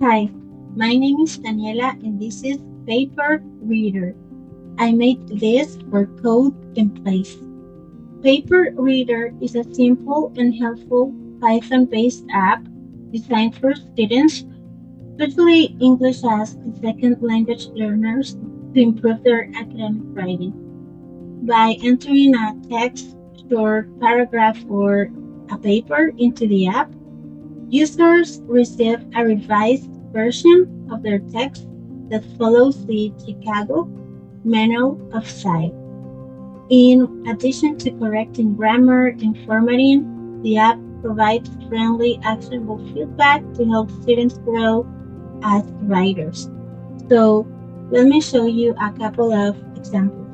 Hi, my name is Daniela and this is PaperReader. I made this for code in place. PaperReader is a simple and helpful Python-based app designed for students, especially English as a second language learners, to improve their academic writing. By entering a text, short paragraph, or a paper into the app, users receive a revised version of their text that follows the Chicago Manual of Style. In addition to correcting grammar and formatting, the app provides friendly, actionable feedback to help students grow as writers. So let me show you a couple of examples.